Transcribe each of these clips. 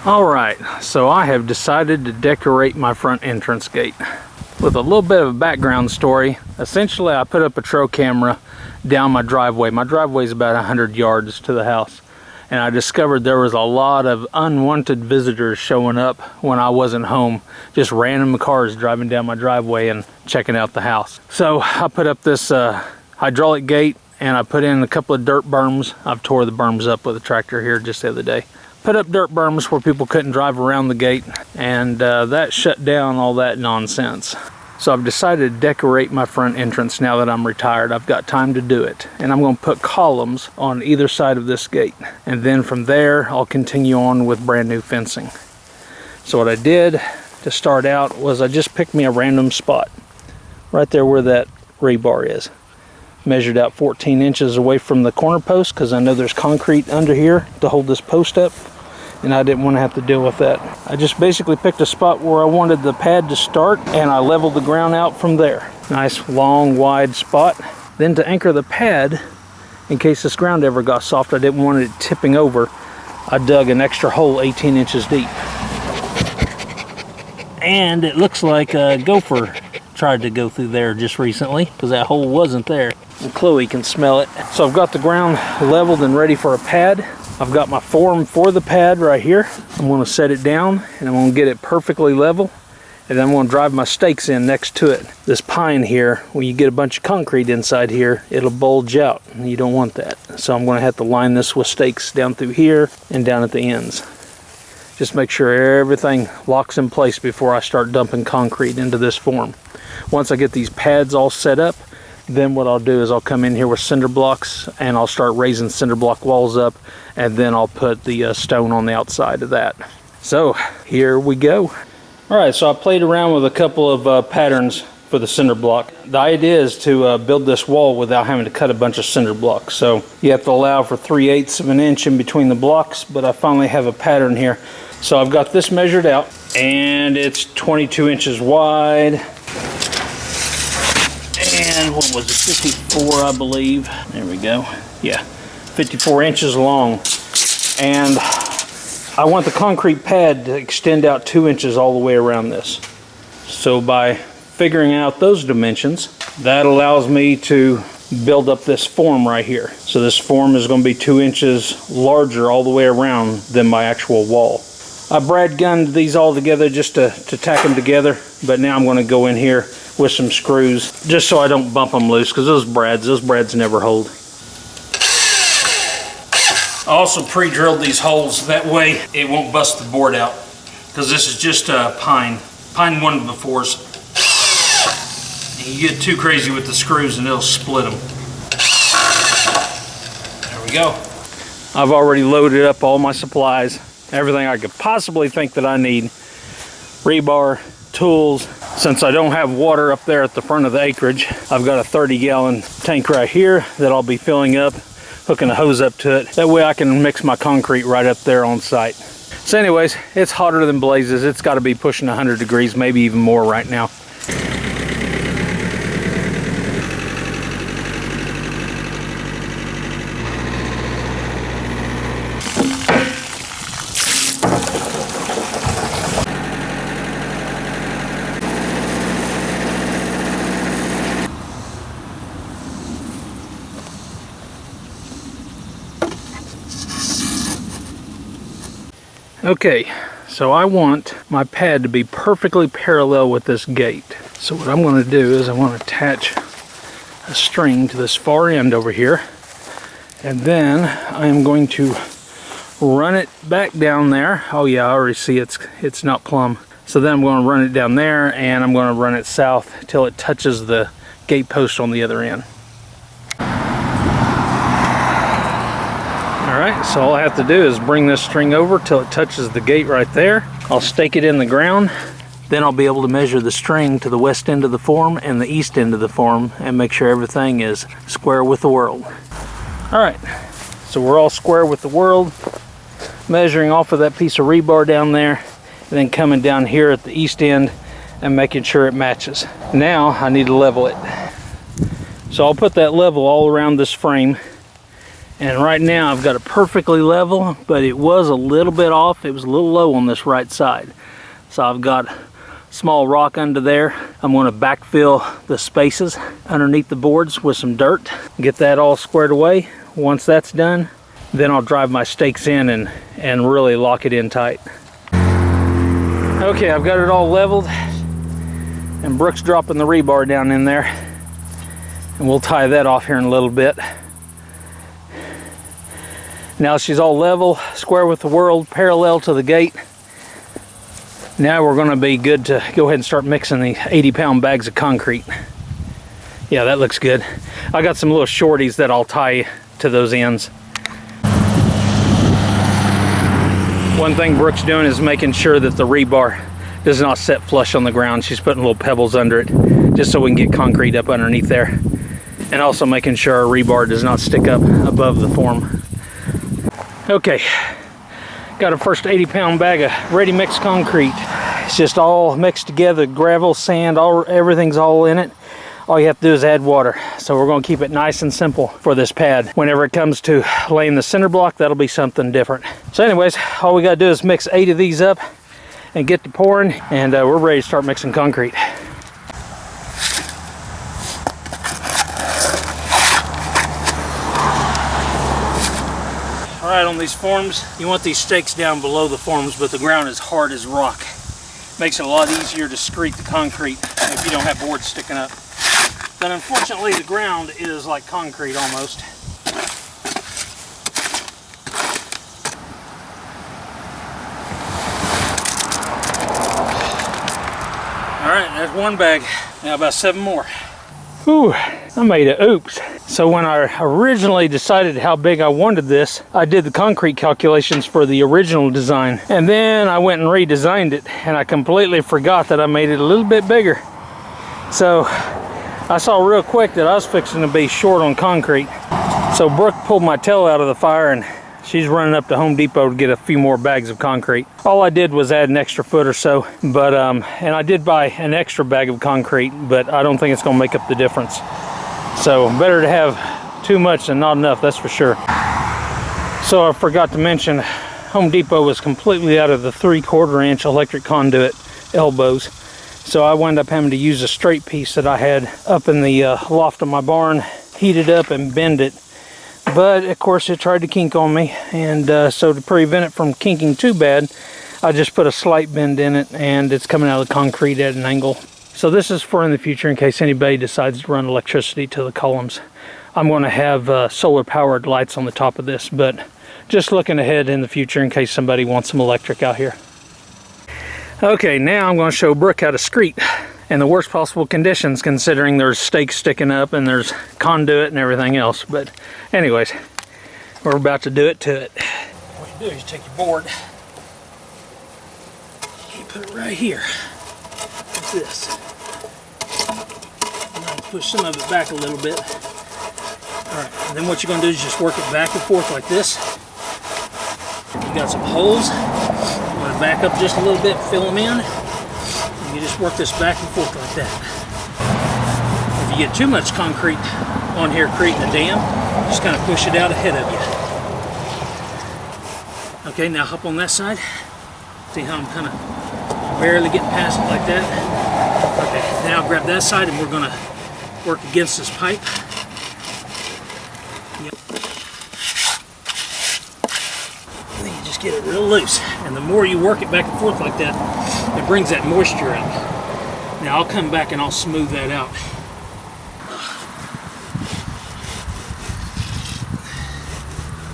Alright, so I have decided to decorate my front entrance gate. With a little bit of a background story, essentially I put up a trail camera down my driveway. My driveway is about 100 yards to the house. And I discovered there was a lot of unwanted visitors showing up when I wasn't home. Just random cars driving down my driveway and checking out the house. So I put up this hydraulic gate and I put in a couple of dirt berms. I've tore the berms up with a tractor here just the other day. Put up dirt berms where people couldn't drive around the gate, and that shut down all that nonsense. So I've decided to decorate my front entrance now that I'm retired. I've got time to do it. And I'm going to put columns on either side of this gate. And then from there, I'll continue on with brand new fencing. So what I did to start out was I just picked me a random spot. Right there where that rebar is. Measured out 14 inches away from the corner post because I know there's concrete under here to hold this post up. And I didn't want to have to deal with that. I just basically picked a spot where I wanted the pad to start and I leveled the ground out from there. Nice long wide spot. Then to anchor the pad, in case this ground ever got soft, I didn't want it tipping over, I dug an extra hole 18 inches deep. And it looks like a gopher tried to go through there just recently because that hole wasn't there. And Chloe can smell it. So I've got the ground leveled and ready for a pad. I've got my form for the pad right here. I'm going to set it down and I'm going to get it perfectly level. And then I'm going to drive my stakes in next to it. This pine here, when you get a bunch of concrete inside here, it'll bulge out. And you don't want that. So I'm going to have to line this with stakes down through here and down at the ends. Just make sure everything locks in place before I start dumping concrete into this form. Once I get these pads all set up, then what I'll do is I'll come in here with cinder blocks and I'll start raising cinder block walls up, and then I'll put the stone on the outside of that. So here we go. All right, so I played around with a couple of patterns for the cinder block. The idea is to build this wall without having to cut a bunch of cinder blocks. So you have to allow for 3/8 of an inch in between the blocks, but I finally have a pattern here. So I've got this measured out and it's 22 inches wide. And what was it, 54 I believe. There we go. Yeah, 54 inches long. And I want the concrete pad to extend out 2 inches all the way around this. So by figuring out those dimensions, that allows me to build up this form right here. So this form is going to be 2 inches larger all the way around than my actual wall. I brad gunned these all together just to tack them together, but now I'm going to go in here with some screws just so I don't bump them loose, because those brads never hold. I also pre-drilled these holes, that way it won't bust the board out, because this is just pine 1/4. You get too crazy with the screws and it'll split them. There we go. I've already loaded up all my supplies, everything I could possibly think that I need. Rebar, tools. Since I don't have water up there at the front of the acreage, I've got a 30-gallon tank right here that I'll be filling up, hooking a hose up to it. That way I can mix my concrete right up there on site. So anyways, it's hotter than blazes. It's got to be pushing 100 degrees, maybe even more right now. Okay, so I want my pad to be perfectly parallel with this gate. So what I'm going to do is I want to attach a string to this far end over here, and then I am going to run it back down there. Oh yeah, I already see it's not plumb. So then I'm going to run it down there, and I'm going to run it south till it touches the gate post on the other end. Alright, so all I have to do is bring this string over till it touches the gate right there. I'll stake it in the ground. Then I'll be able to measure the string to the west end of the form and the east end of the form and make sure everything is square with the world. Alright, so we're all square with the world. Measuring off of that piece of rebar down there, and then coming down here at the east end and making sure it matches. Now I need to level it. So I'll put that level all around this frame. And right now I've got it perfectly level, but it was a little bit off. It was a little low on this right side. So I've got a small rock under there. I'm going to backfill the spaces underneath the boards with some dirt. Get that all squared away. Once that's done, then I'll drive my stakes in and really lock it in tight. Okay, I've got it all leveled, and Brooke's dropping the rebar down in there. And we'll tie that off here in a little bit. Now she's all level, square with the world, parallel to the gate. Now we're going to be good to go ahead and start mixing the 80-pound bags of concrete. Yeah, that looks good. I got some little shorties that I'll tie to those ends. One thing Brooke's doing is making sure that the rebar does not set flush on the ground. She's putting little pebbles under it just so we can get concrete up underneath there. And also making sure our rebar does not stick up above the form. Okay, got a first 80-pound bag of ready mixed concrete. It's just all mixed together, gravel, sand, everything's all in it. All you have to do is add water. So we're going to keep it nice and simple for this pad. Whenever it comes to laying the cinder block, that'll be something different. So anyways, all we got to do is mix 8 of these up and get to pouring, and we're ready to start mixing concrete. Alright, on these forms, you want these stakes down below the forms, but the ground is hard as rock. Makes it a lot easier to screed the concrete if you don't have boards sticking up. But unfortunately, the ground is like concrete almost. Alright, there's one bag. Now about 7 more. Ooh, I made a oops. So when I originally decided how big I wanted this, I did the concrete calculations for the original design. And then I went and redesigned it, and I completely forgot that I made it a little bit bigger. So I saw real quick that I was fixing to be short on concrete. So Brooke pulled my tail out of the fire, and she's running up to Home Depot to get a few more bags of concrete. All I did was add an extra foot or so, but and I did buy an extra bag of concrete, but I don't think it's going to make up the difference. So better to have too much than not enough, that's for sure. So I forgot to mention, Home Depot was completely out of the 3/4 inch electric conduit elbows. So I wound up having to use a straight piece that I had up in the loft of my barn, heat it up and bend it. But of course it tried to kink on me, and so to prevent it from kinking too bad, I just put a slight bend in it, and it's coming out of the concrete at an angle. So this is for in the future in case anybody decides to run electricity to the columns. I'm going to have solar powered lights on the top of this, but just looking ahead in the future in case somebody wants some electric out here. Okay, now I'm going to show Brooke how to screed in the worst possible conditions, considering there's stakes sticking up and there's conduit and everything else. But anyways, we're about to do it to it. What you do is you take your board, you put it right here, like this. And then push some of it back a little bit. Alright, and then what you're going to do is just work it back and forth like this. You got some holes. You want to back up just a little bit, fill them in. And you just work this back and forth like that. If you get too much concrete on here creating a dam, just kind of push it out ahead of you. Okay, now hop on that side. See how I'm kind of barely getting past it like that? Okay, now grab that side and we're going to work against this pipe. Yep. And then you just get it real loose. And the more you work it back and forth like that, it brings that moisture out. Now I'll come back and I'll smooth that out.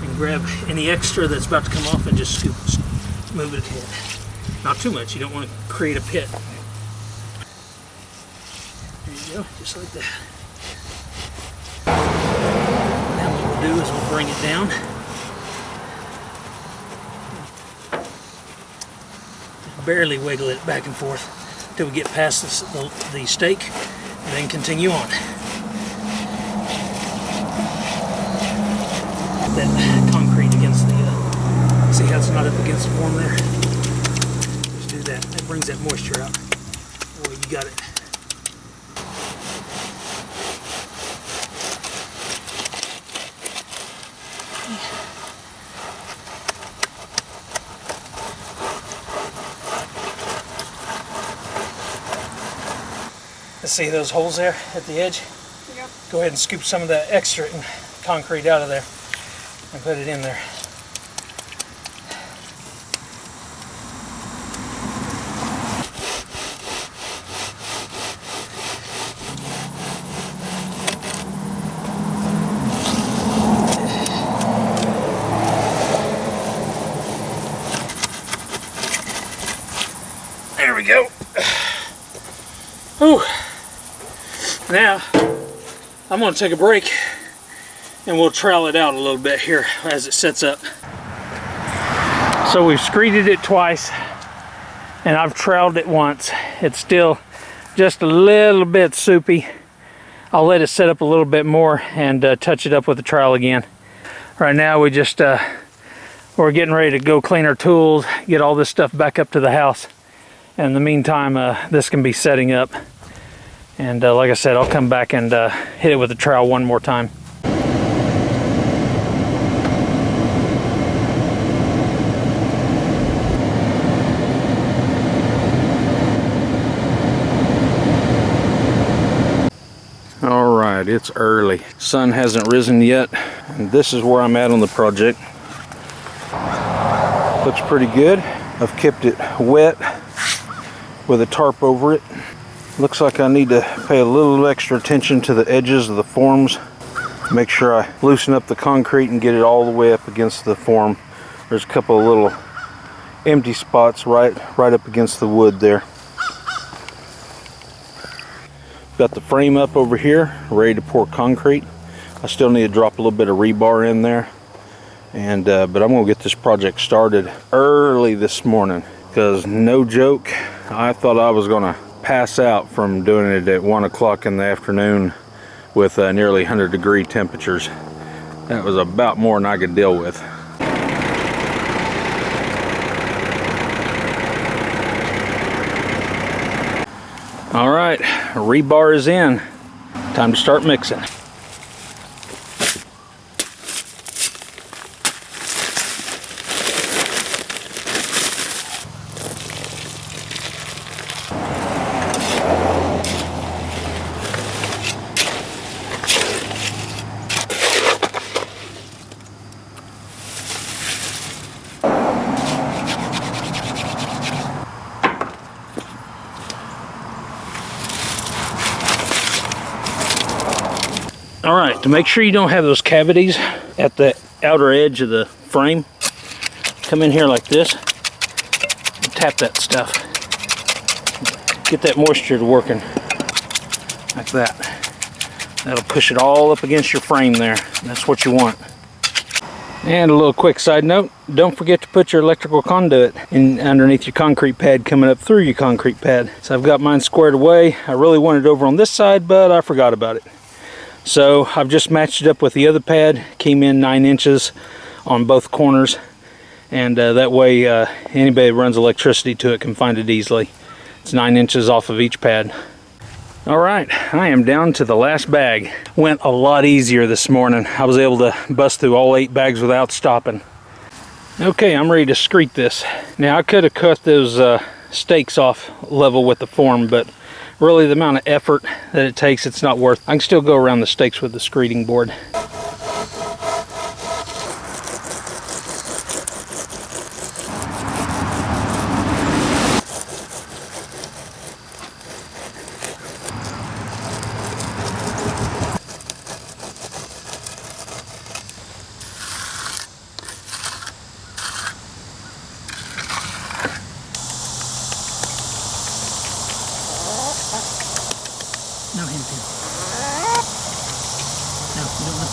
And grab any extra that's about to come off and just move it ahead. Not too much, you don't want to create a pit. There you go, just like that. Now what we'll do is we'll bring it down. Just barely wiggle it back and forth until we get past the stake, and then continue on. That concrete against the, see how it's not up against the form there? Just do that, that brings that moisture out. Boy, you got it. See those holes there at the edge? Yep. Go ahead and scoop some of that extra concrete out of there and put it in there. There we go. Whew. Now, I'm going to take a break and we'll trowel it out a little bit here as it sets up. So we've screeded it twice and I've troweled it once. It's still just a little bit soupy. I'll let it set up a little bit more and touch it up with the trowel again. Right now we just, we're getting ready to go clean our tools, get all this stuff back up to the house. And in the meantime, this can be setting up. And like I said, I'll come back and hit it with the trowel one more time. All right, it's early. Sun hasn't risen yet. And this is where I'm at on the project. Looks pretty good. I've kept it wet with a tarp over it. Looks like I need to pay a little extra attention to the edges of the forms. Make sure I loosen up the concrete and get it all the way up against the form. There's a couple of little empty spots right up against the wood there. Got the frame up over here, ready to pour concrete. I still need to drop a little bit of rebar in there. And but I'm gonna get this project started early this morning, because no joke, I thought I was gonna pass out from doing it at 1 o'clock in the afternoon with nearly 100-degree temperatures. That was about more than I could deal with. All right, rebar is in. Time to start mixing. All right, to make sure you don't have those cavities at the outer edge of the frame, come in here like this and tap that stuff. Get that moisture to working like that. That'll push it all up against your frame there. That's what you want. And a little quick side note, don't forget to put your electrical conduit in underneath your concrete pad coming up through your concrete pad. So I've got mine squared away. I really wanted it over on this side, but I forgot about it. So I've just matched it up with the other pad, came in 9 inches on both corners, and that way anybody that runs electricity to it can find it easily. It's 9 inches off of each pad. All right, I am down to the last bag. Went a lot easier this morning. I was able to bust through all 8 bags without stopping. Okay, I'm ready to screed this. Now I could have cut those stakes off level with the form, but really the amount of effort that it takes, it's not worth. I can still go around the stakes with the screeding board. No hinting. No, you don't want